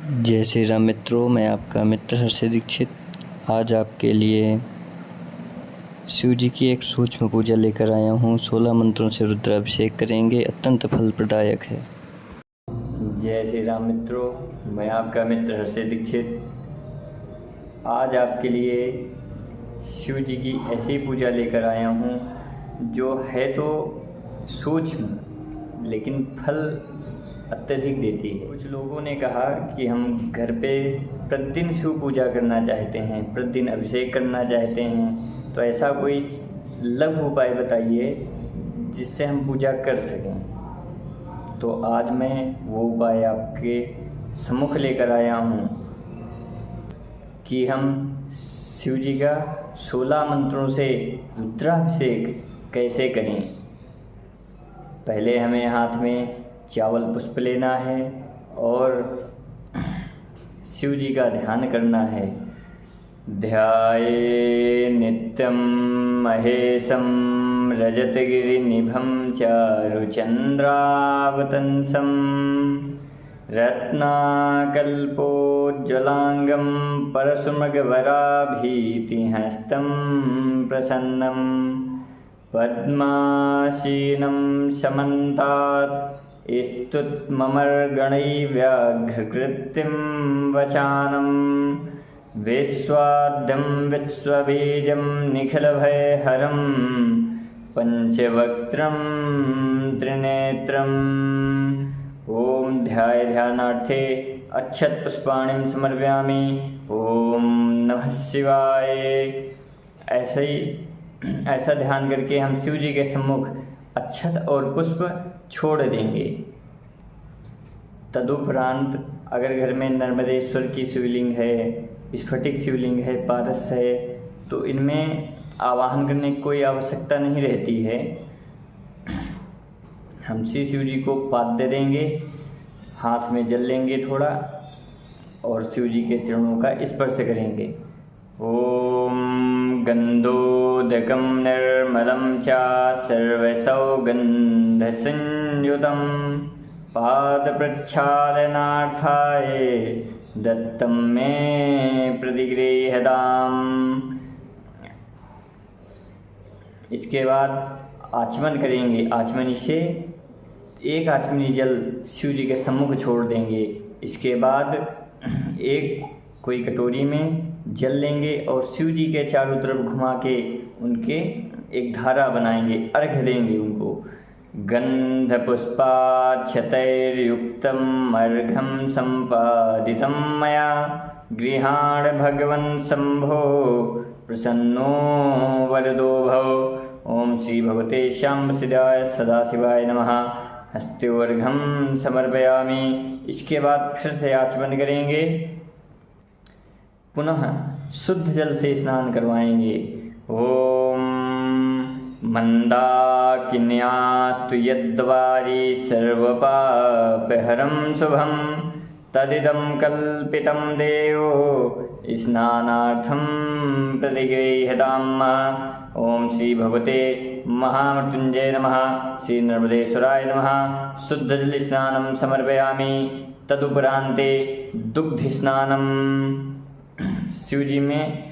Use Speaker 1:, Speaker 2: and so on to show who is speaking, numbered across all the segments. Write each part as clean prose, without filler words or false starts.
Speaker 1: जय श्री राम मित्रों, मैं आपका मित्र हर्षित दीक्षित आज आपके लिए शिव जी की एक सूक्ष्म पूजा लेकर आया हूँ। 16 मंत्रों से रुद्राभिषेक करेंगे, अत्यंत फलप्रदायक है। जय श्री राम मित्रों, मैं आपका मित्र हर्षित दीक्षित आज आपके लिए शिव जी की ऐसी पूजा लेकर आया हूँ जो है तो सूक्ष्म लेकिन फल अत्यधिक देती है। कुछ लोगों ने कहा कि हम घर पे प्रतिदिन शिव पूजा करना चाहते हैं, प्रतिदिन अभिषेक करना चाहते हैं, तो ऐसा कोई लघु उपाय बताइए जिससे हम पूजा कर सकें। तो आज मैं वो उपाय आपके सम्मुख लेकर आया हूँ कि हम शिव जी का 16 मंत्रों से रुद्राभिषेक कैसे करें। पहले हमें हाथ में चावल पुष्प लेना है और शिव जी का ध्यान करना है। ध्याये नित्यं महेशं रजतगिरिनिभं चारुचन्द्रावतंसं रत्नाकल्पोज्ज्वलांगं परशुमृगवराभीतिहस्तं प्रसन्नं पद्मासीनं समन्तात् स्तुत्ममर्गणैव्याघ्रकृतिं वचानं विश्वाद्यं विश्वबीजं निखिलभयहरं पंचवक्त्रं त्रिनेत्रम्। ओम ध्यानार्थे अक्षत पुष्पाणिं समर्पयामि। ओम नमः शिवाय। ऐसा ध्यान करके हम शिव जी के सम्मुख अक्षत और पुष्प छोड़ देंगे। तदुपरांत अगर घर में नर्मदेश्वर की शिवलिंग है, स्फटिक शिवलिंग है, पारस है, तो इनमें आवाहन करने की कोई आवश्यकता नहीं रहती है। हम श्री शिव जी को पाद दे देंगे, हाथ में जल लेंगे थोड़ा और शिव जी के चरणों का स्पर्श करेंगे। ओम गंधोदकं निर्मलं च सर्वसौगन्धसंयुतं पादप्रक्षालनार्थाय दत्तं मे प्रतिगृह्यताम्। इसके बाद आचमन करेंगे। आचमनी से एक आचमनी जल शिव जी के सम्मुख छोड़ देंगे। इसके बाद एक कोई कटोरी में जल लेंगे और शिव जी के चारों तरफ घुमा के उनके एक धारा बनाएंगे, अर्घ्य देंगे उनको। गंध पुष्पाक्षतैर्युक्तम् अर्घ्यं संपादितं मया गृहाण भगवन् शंभो प्रसन्नो वरदो भव। ओम श्री भगवते श्यामसिद्धाय सदाशिवाय नमः। हस्त्योर्घ्यं समर्पयामि। इसके बाद फिर से आचमन करेंगे, पुनः शुद्ध जल से स्नान करवाएंगे। ओम मंदाकिन्यास्तु यद्वारी सर्वपापहरं शुभं तदिदं कल्पितं देवो स्नानार्थं प्रतिगृह्यताम्। ओम श्री भगवते महामृत्युंजय नमः। श्री नर्मदेश्वराय नमः। शुद्ध जल स्नानं समर्पयामि। तदुपरांते दुग्ध स्नानं, शिव जी में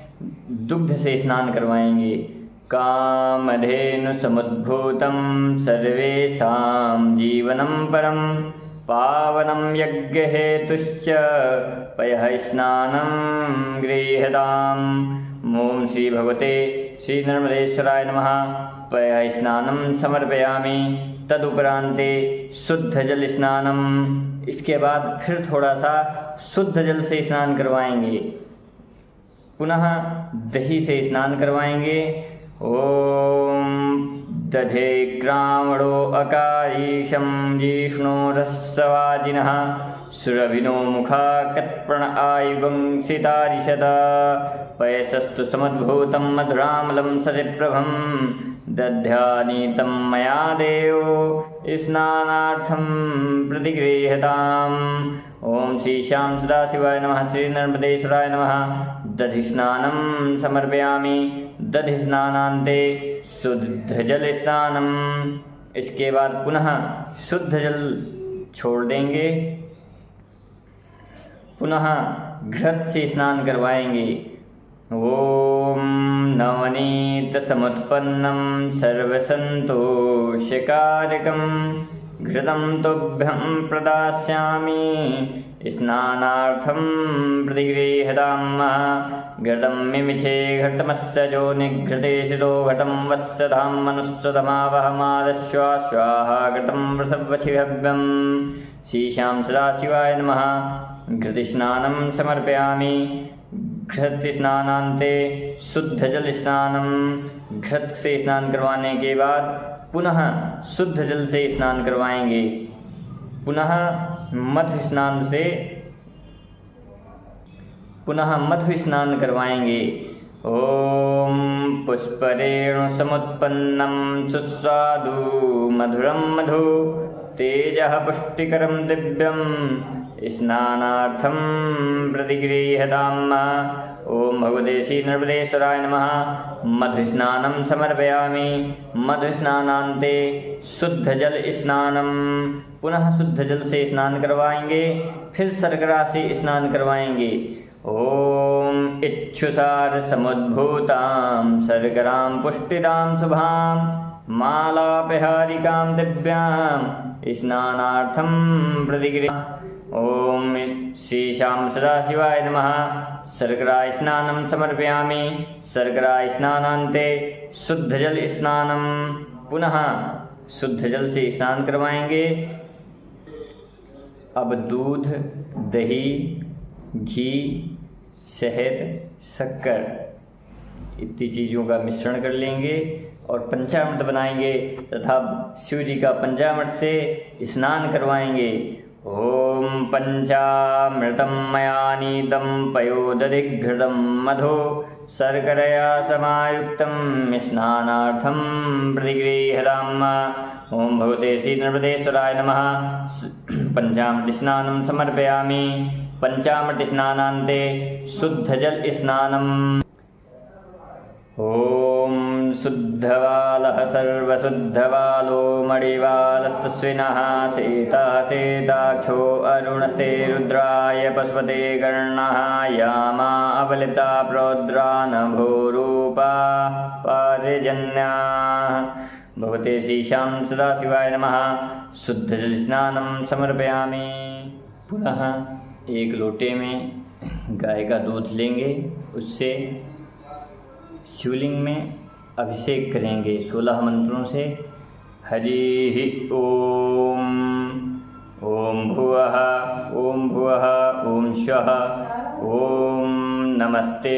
Speaker 1: दुग्ध से स्नान करवाएंगे। कामधेनु समुद्भूतं सर्वेषां जीवनं परं पावनं यज्ञहेतुश्च पयः स्नानं गृह्यताम्। ओम श्री भगवते श्री नर्मदेश्वराय नमः। पयः स्नानं समर्पयामि। तदुपरांते शुद्ध जल स्नानं। इसके बाद फिर थोड़ा सा शुद्ध जल से स्नान करवाएंगे, पुनः दही से स्नान करवाएंगे। ओम दधे ग्रामणो अकारीशं जिष्णोरस्सवाजिनः सुरभिनो मुखा कत्प्रण आयुवंसितारिषदा पयसस्तु समुद्भूतं मधुरामलं सतिप्रभं दध्यानीतं मया देवो स्नानार्थं प्रतिगृह्यताम्। ओम श्री श्याम सदाशिवाय नमः। श्री नर्मदेश्वराय नमः। दधि स्नानं समर्पयामि। दधि स्नानान्ते शुद्ध जल स्नानं। इसके बाद पुनः शुद्ध जल छोड़ देंगे पुनः घृत से स्नान करवाएंगे। ओम नवनीत समुत्पन्नं सर्वसंतोषकारकं घृतं तुभ्यं प्रदास्यामि स्नानार्थं प्रतिगृह्यतां। घृतं मिमिषे घृतमस्य जो निघृते शितो घृतं वत्सधां मनुस्सधमावहमादश्वाश्वाः घृतं वृषभ्वचिहव्यं। शीशां सदाशिवाय नमः। घृतस्नानं समर्पयामि। घृत स्नानान्ते शुद्ध जल स्नानम। घृत से स्नान करवाने के बाद पुनः शुद्ध जल से स्नान करवाएंगे। पुनः मध्य स्नान करवाएंगे। ओम पुष्परेणु समुत्पन्नं सुस्वादु मधुरं मधु तेजः पुष्टिकरं दिव्यं स्नानार्थं प्रतिगृह्यताम्। ओम भगवते श्री नर्मदेश्वराय नमः। मधुस्नानं समर्पयामि। मधुस्नानान्ते शुद्ध जल स्नानम। पुनः शुद्ध जल से स्नान करवाएंगे। फिर शर्करा से स्नान करवाएंगे। ओम इक्षुसार समुद्भूतां शर्करां पुष्टिदां शुभां मालापहारिकां दिव्यां स्नानार्थं प्रतिगृह्य। ओम शीशां सदाशिवाय नमः। शर्करा स्नानं समर्पयामि। शर्करा स्नानान्ते शुद्ध जल स्नानम। पुनः शुद्ध जल से स्नान करवाएंगे। अब दूध, दही, घी, शहद, शक्कर इतनी चीज़ों का मिश्रण कर लेंगे और पंचामृत बनाएंगे तथा शिव जी का पंचामृत से स्नान करवाएंगे। ओम पंचामृतं मया नीतं पयोदधिघृतं मधु शर्करया समायुक्तं स्नानार्थं प्रतिगृह्यताम्। ओम भगवते श्री नर्मदेश्वराय नमः। पंचामृत स्नानं समर्पयामि। पंचामृत स्नानान्ते शुद्ध जल स्नानम। ओम शुद्धवालः सर्वशुद्धवालो मणिवालस्तस्विनः शेताक्षो अरुणस्ते रुद्राय पशुपते कर्णः यामा अवलिता प्रोद्रा नभोरूपा पारिजन्याः। भगवते शीशां सदाशिवाय नमः। शुद्ध जल स्नानं समर्पयामि। पुनः एक लोटे में गाय का दूध लेंगे, उससे शिवलिंग में अभिषेक करेंगे 16 मंत्रों से। हरि ओम। ओम भुवः ओम भुवः ओम स्वः ओम नमस्ते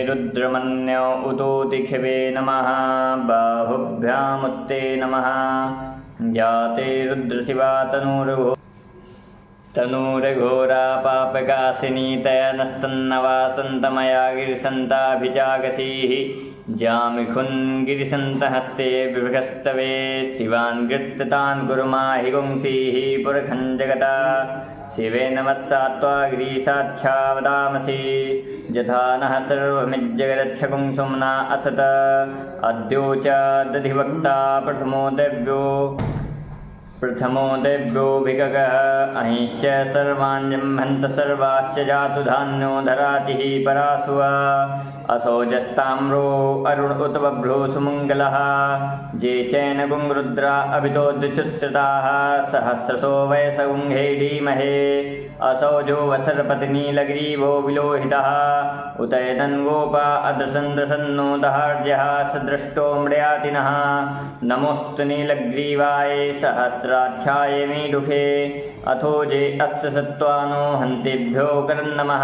Speaker 1: रुद्रमन्यो उदोतिखिवे नमः। बाहुभ्यामुत्ते नमः। जाते रुद्रशिवा तनूरघोरा पापकाशिनी तयनस्तन्नवासन्तमया गिरिसन्ताभिजागसीः जामिखुन् गिरिसन्तहस्ते विभृगस्तवे शिवान् गृत्तान् कुर्माहि गुंसीः पुरखं जगता। शिवे नमस्सा त्वा गिरीशाच्छा वदामसि यथा नः सर्वमिज्जगदच्छकुं सुम्ना असत। अद्यो च दधिवक्ता प्रथमो देव्योऽभिगगः अहिंश्च सर्वान् जम्भन्त सर्वाश्च जातु धान्यो धरातिः परासुवा। असौजस्ताम्रो अरुण उत बभ्रो सुमङ्गलः जे चैन गुंरुद्रा अभितो द्विचुश्रिताः सहस्रशो वयसगुंहे धीमहे। असौजो वसर्पतिनीलग्रीवो विलोहितः उतयदन्गोपा अदृशन्दृशन्नो दहार्यः सदृष्टो मृयातिनः। नमोऽस्तु नीलग्रीवाय सहस्राध्याय मीडुखे अथोजे अस्य सत्त्वानो हन्तेभ्यो करन्नमः।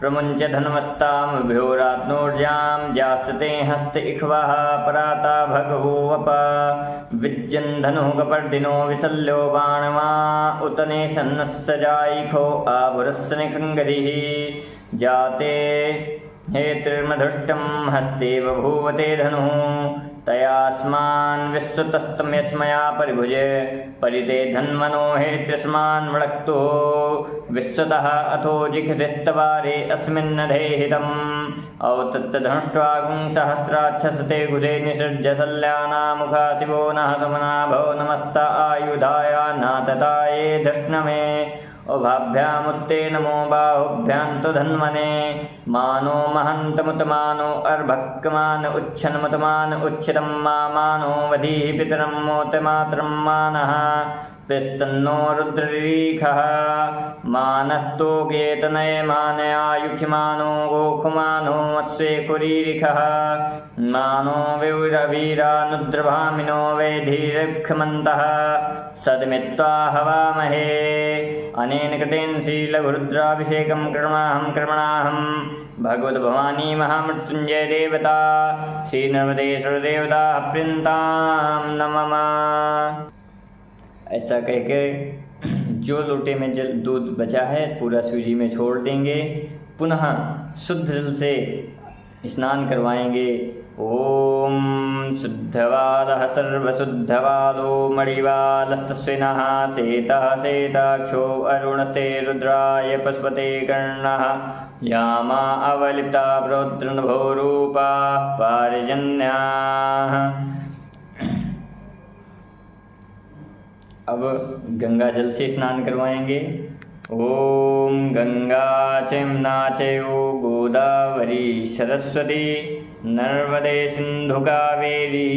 Speaker 1: प्रमुञ्च धनमस्तामभ्यो रात्नोर्जां जास्ते हस्त इक्ष्वाः पराता भगवोऽप। विज्यन् धनुः कपर्दिनो विशल्यो बाणवा उतने सन्नस्य जायिखो आभुरस्य निखङ्गदिः। जाते हेतृर्मधुष्टं हस्ते बभूवते धनुः तयास्मान् विश्वतस्तं यच्मया परिभुजे परिते धन्मनो हेत्यस्मान् वृक्तो विश्वतः अथो जिघ्रिस्तवारे अस्मिन्नधेहितम्। औतत्तधनुष्ट्वागुं सहस्राच्छसते गुधे निसृज्य सल्यानामुखा शिवो नः सुमनाभो नमस्त आयुधाय नातताये धृष्णमे। उभाभ्यामुत्ते नमो बाहुभ्यां तु धन्वने मानो महन्तमुतमानो अर्भक्कमान उच्छन्मुतमान उच्छितं मानो वधीः पितरं मोतमातरं मानः पिस्तन्नो रुद्ररीखः मानस्तो केतनयमानयायुखिमानो गोखुमानो मत्स्वेकुरीरिखः मानो वीरवीरानुद्रभामिनो वैधीरक्षमन्तः सदमित्वा हवामहे अनेन कृतेन श्रीलघुरुद्राभिषेकं कर्मणाहं भगवद्भवानी महामृत्युञ्जय देवता श्रीनर्मदेश्वर देवता प्रियंतां नमः। ऐसा कहकर जो लोटे में जल दूध बचा है पूरा शिवजी में छोड़ देंगे। पुनः शुद्ध जल से स्नान करवाएंगे। ओम शुद्धवालः सर्वशुद्धवालो मणिवालस्तस्विनः शेतः शेताक्षो अरुणस्ते रुद्राय पशुपते कर्णः यामा अवलिप्ता प्रोद्रनभो रूपाः पारिजन्याः। अब गंगा जल से स्नान करवाएंगे। ओम गंगा चैम्ना चैव गोदावरी सरस्वती नर्मदे सिंधु कावेरी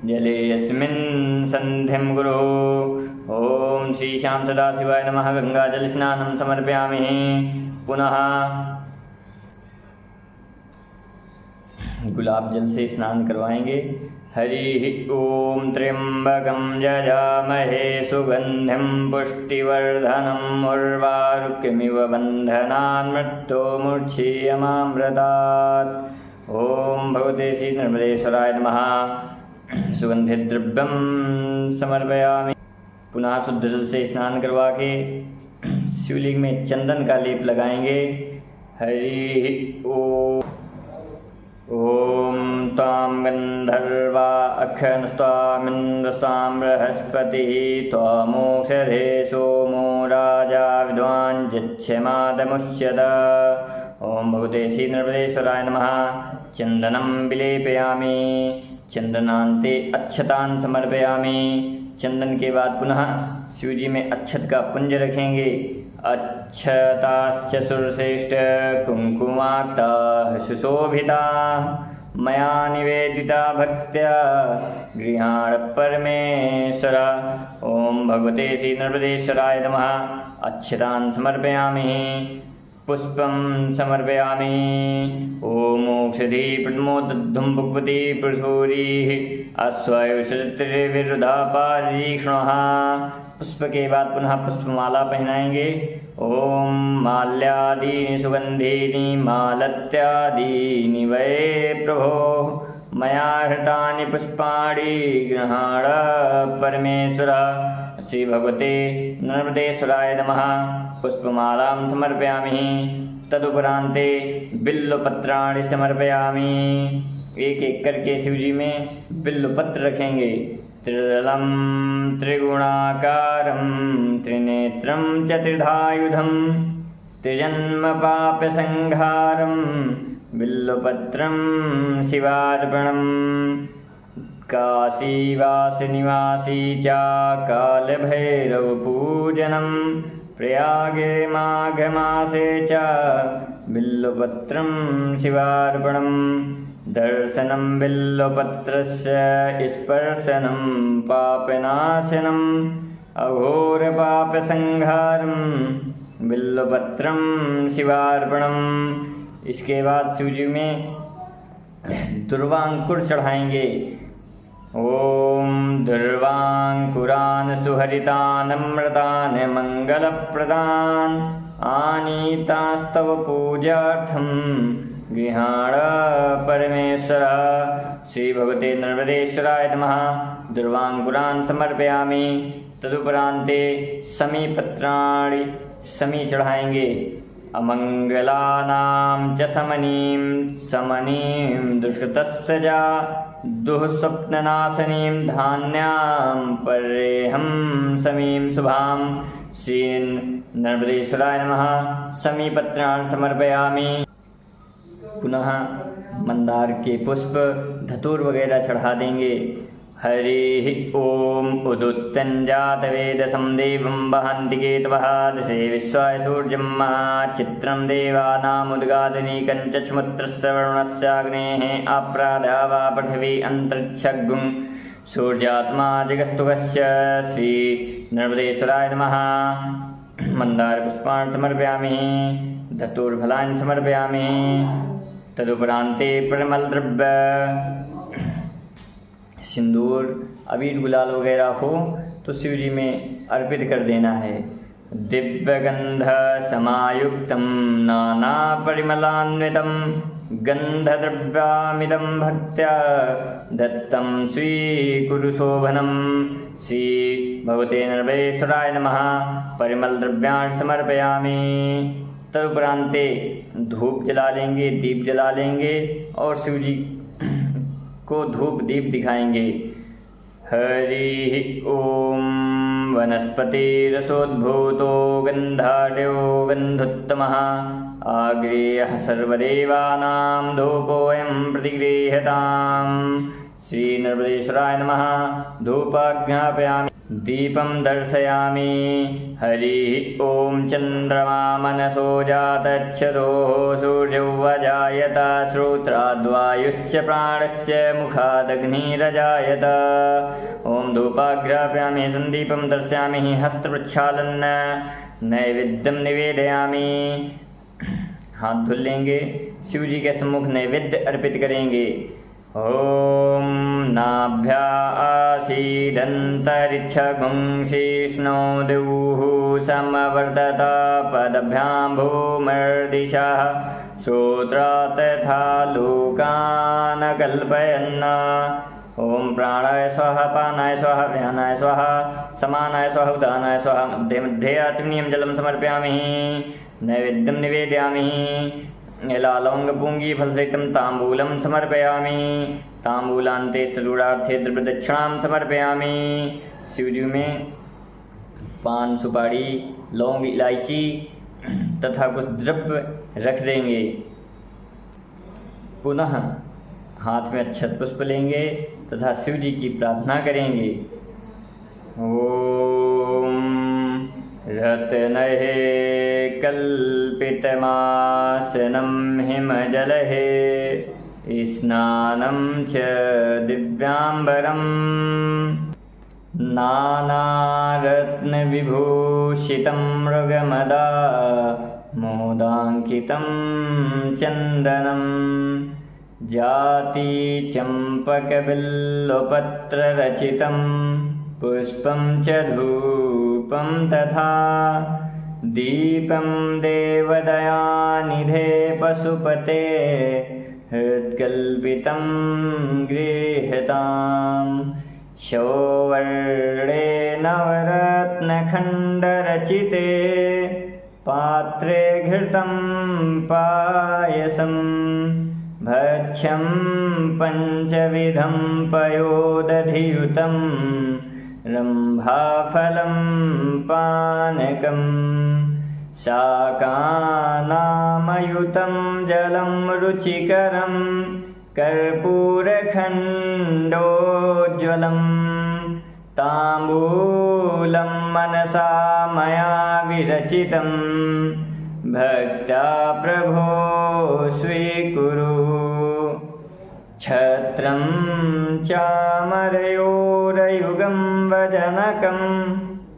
Speaker 1: जले यस्मिन् सन्ध्यं गुरु। ओम श्री श्याम सदाशिवाय नमः। गंगा जल स्नानं समर्पयामि। पुनः गुलाब जल से स्नान करवाएंगे। हरि ओम त्र्यंबकं यजामहे सुगंधिं पुष्टिवर्धनम् उर्वारुकमिव बन्धनान् मृत्योर्मुक्षीयमामृतात्। ओम भगवते श्री नर्मदेश्वराय नमः। सुगंधिद्रव्यं समर्पयामि। पुनः शुद्ध जल से स्नान करवा के शिवलिंग में चंदन का लेप लगाएंगे। हरि ओम तां गंधर्वा अखनस्त्वामिन्द्रस्त्वां बृहस्पतिः त्वामोक्षधे सोमो राजा विद्वान् यच्छमादमुच्यत। ओम भगवते श्री नर्मदेश्वराय नमः। चंदनं विलेपयामि। चंदनान्ते अक्षतान् समर्पयामि। चंदन के बाद पुनः शिवजी में अक्षत का पुंज रखेंगे। अक्षताश्च सुरश्रेष्ठ कुंकुमाक्ता सुशोभिता मया निवेदिता भक्त्या गृहाण परमेश्वर। ओम भगवते श्री नर्मदेश्वराय नमः। अक्षतान् समर्पयामि। पुष्पं समर्पयामि। ओम औषधि प्रमोदद्धुं भुक्पति प्रसूरिः अश्वयुषत्रिविरुधा पारीक्ष्णः। पुष्प के बाद पुनः पुष्पमाला पहनाएंगे। ओम माल्यादीनि सुगंधीनि मालत्यादीनि वै प्रभो मया हृतानि पुष्पाणि गृहाण परमेश्वर। श्री भगवते नर्मदेश्वराय नमः। पुष्पमालां समर्पयामि। तदुपरान्ते बिल्वपत्राणि समर्पयामि। एक एक करके शिवजी में बिल्वपत्र रखेंगे। त्रिदलं त्रिगुणाकारं त्रिनेत्रं चतुर्धायुधं त्रिजन्मपापसंहारं बिल्वपत्रं शिवार्पणम्। काशीवासनिवासी च कालभैरवपूजनं प्रयागे माघमासे च बिल्वपत्रं शिवार्पणम्। दर्शनं बिल्वपत्रस्य स्पर्शनं पापनाशनम् अघोरपापसंहारं बिल्वपत्रं शिवार्पणम्। इसके बाद शिवजी में दुर्वांकुर चढ़ाएंगे। ओम दुर्वांकुरान् सुहरितान् अमृतान् मंगलप्रदान् आनीतास्तव पूजार्थं गृहाण परमेश्वर। श्री भगवते नर्मदेश्वराय नमः। दुर्वांकुरान् समर्पयामि। तदुपरान्ते समीपत्राणि समी चढ़ाएंगे। अमंगलानां च समनीं दुष्कृतस्य च दुःस्वप्ननाशनीं धान्यां परेहं समीं शुभां। श्री नर्मदेश्वराय नमः। समीपत्रान् समर्पयामि। पुनः मंदार के पुष्प धतूर वगैरह चढ़ा देंगे। हरिः ॐ उदुत्तञ्जातवेदसं देवं वहन्ति केतवः दशे विश्वाय सूर्यं महाचित्रं देवानामुद्गादनीकं चक्षुमुत्रस्य वरुणस्याग्नेः आप्रादा वा पृथिवी अन्तरिक्षगुं सूर्यात्मा जगत्तुकस्य श्री नर्मदेश्वराय नमः। मन्दारपुष्पाणि समर्पयामि, धतूरफलानि समर्पयामि। तदुपरान्ते परिमलद्रव्य सिंदूर अबीर गुलाल वगैरह हो तो शिव जी में अर्पित कर देना है। दिव्यगंध समायुक्तं नाना परिमलान्वितं गंधद्रव्यामिदं भक्त्या दत्तं स्वीकुरु शोभनं। श्री भगवते नर्मदेश्वराय नमः। परिमलद्रव्याणि समर्पयामि। तदुपरांते धूप जला लेंगे, दीप जला लेंगे और शिव जी को धूप दीप दिखाएंगे। हरि ओम वनस्पतिरसोद्भूतो गन्धाढ्यो गन्धोत्तमः आग्रेयः सर्वदेवानां धूपोऽयं प्रतिगृह्यताम्। श्री नर्मदेश्वराय नमः। धूपाज्ञापयामि, दीपं दर्शयामि। हरिः ॐ चन्द्रमा मनसो जातच्छतोः सूर्यौ वजायत श्रोत्राद्वायुश्च प्राणस्य मुखादग्निरजायत। ॐ धूपाग्रापयामि, सन्दीपं दर्शयामि। हस्तप्रक्षालन नैवेद्यं निवेदयामि। हाथ धुल लेंगे, शिव जी के सम्मुख नैवेद्य अर्पित करेंगे। ॐ नाभ्या आसीदन्तरिक्षगुं शीष्णो दिवुः समवर्तत पदभ्यां भूमिर्दिशः श्रोत्रा तथा लोकान् कल्पयन्। ॐ प्राणाय स्वाहा, पानाय स्वाहा, व्यानाय स्वाहा, समानाय स्वाहा, उदानाय स्वाहा। मध्ये मध्ये आचमनीयं जलं समर्पयामि, नैवेद्यं निवेदयामि। लवंगपूंगी फलसहितं ताम्बूलं समर्पयामि। ताम्बूलान्ते सरूढार्थे द्रव्यदक्षिणां समर्पयामि। शिवजी में पान, सुपारी, लौंग, इलायची तथा कुछ द्रव्य रख देंगे। पुनः हाथ में अक्षत पुष्प लेंगे तथा शिव जी की प्रार्थना करेंगे। ओम रत्नैः कल्पितमासनं हिमजलैः स्नानं च दिव्याम्बरं नानारत्नविभूषितं मृगमदा मोदाङ्कितं चन्दनं जातिचम्पकबिल्वपत्ररचितं पुष्पं च धूपं तथा दीपं देवदयानिधे पशुपते हृत्कल्पितं गृह्यताम्। सौवर्णे नवरत्नखण्डरचिते पात्रे घृतं पायसं भक्ष्यं पञ्चविधं पयोदधियुतं रम्भाफलं पानकं शाकानामयुतं जलं रुचिकरं कर्पूरखण्डोज्ज्वलं ताम्बूलं मनसा मया विरचितं भक्त्या प्रभो स्वीकुरु। छत्रं चामरयोरयुगं वजनकं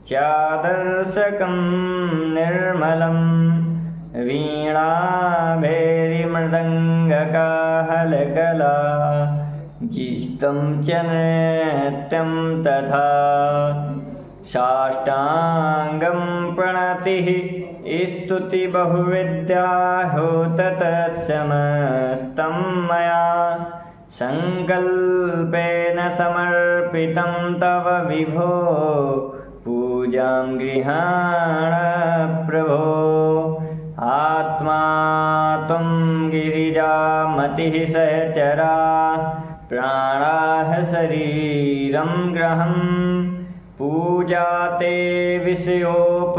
Speaker 1: चादर्शकं निर्मलं वीणाभैरीमृदङ्गकाहलकला गीतं च नृत्यं तथा साष्टाङ्गं प्रणतिः स्तुति बहुविद्या होत तत्समस्तं मया संकल्पेन समर्पितं तव विभो पूजां गृहाण प्रभो। आत्मा त्वं गिरिजामतिः सहचरा प्राणाः शरीरं ग्रहं पूजा ते विषयोपभोगरचना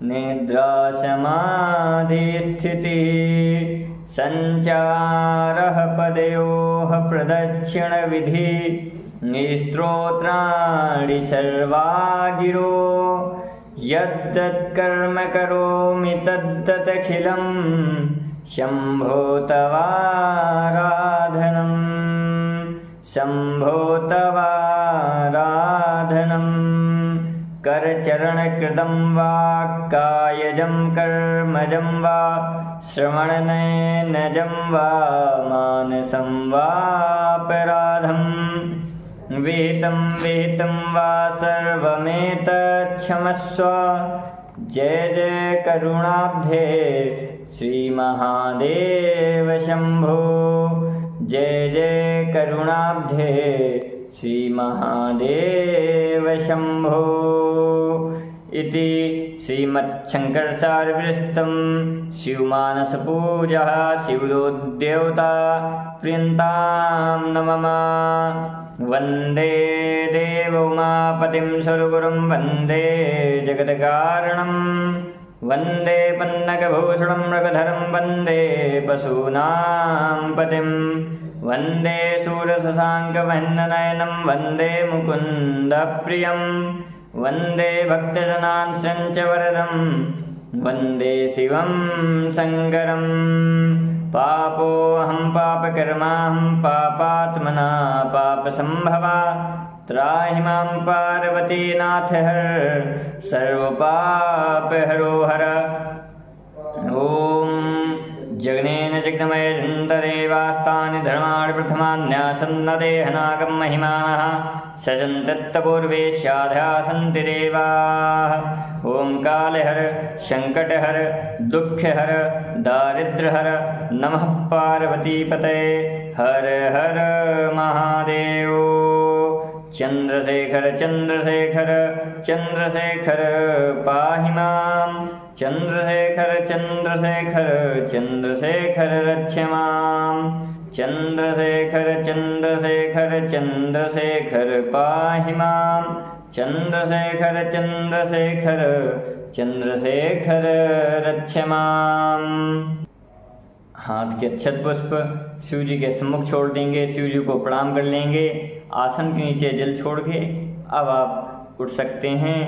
Speaker 1: निद्रा समाधिस्थितिः संचारः पदयोः प्रदक्षिणविधि स्तोत्राणि सर्वा गिरो यद्दत्कर्म करोमि तद्ददखिलं शम्भो तवाराधनं शम्भो तवाराधनं करचरणकृतं वा कायजं कर्मजं वा श्रवणनयनजं वा मानसं वापराधं विहितं वा सर्वमेतत्क्षमस्व जय जय करुणाब्धे श्रीमहादेव शम्भो जय जय करुणाब्धे श्रीमहादेव शम्भो इति श्रीमच्छङ्कराचार्यविरचितं शिवमानसपूजा शिवदोद्देवता प्रियन्तां नमः। वन्दे देवोमापतिं सुरगुरुं वन्दे जगत्कारणं वन्दे पन्नगभूषणं मृगधरं वन्दे पशूनां पतिं वन्दे शूरशशाङ्कवह्निनयनं वन्दे मुकुन्दप्रियं वन्दे भक्तजनान् च वरदं वन्दे शिवं शङ्करं पापोऽहं पापकर्माहं पापात्मना पापसम्भवा त्राहि मां पार्वतीनाथ हर सर्वपापहरो हर। ॐ जगनेन जगन्मय जन्तदेवास्तानि धर्माणि प्रथमान्यासन्नदेहनागं महिमानः सजन्तत्तपूर्वेश्याधा सन्ति देवाः। ॐ कालहर शङ्कटहर दुःखहर दारिद्र्यहर नमः पार्वतीपतये हर हर महादेव। चन्द्रशेखर चन्द्रशेखर चन्द्रशेखर पाहि मां चन्द्रशेखर चन्द्रशेखर चन्द्रशेखर रक्ष मां चन्द्रशेखर चन्द्रशेखर चन्द्रशेखर पाहि मां चन्द्रशेखर चन्द्रशेखर चन्द्रशेखर रक्ष मां। हाथ के अक्षत पुष्प शिव जी के सम्मुख छोड़ देंगे, शिव जी को प्रणाम कर लेंगे। आसन के नीचे जल छोड़ के अब आप उठ सकते हैं।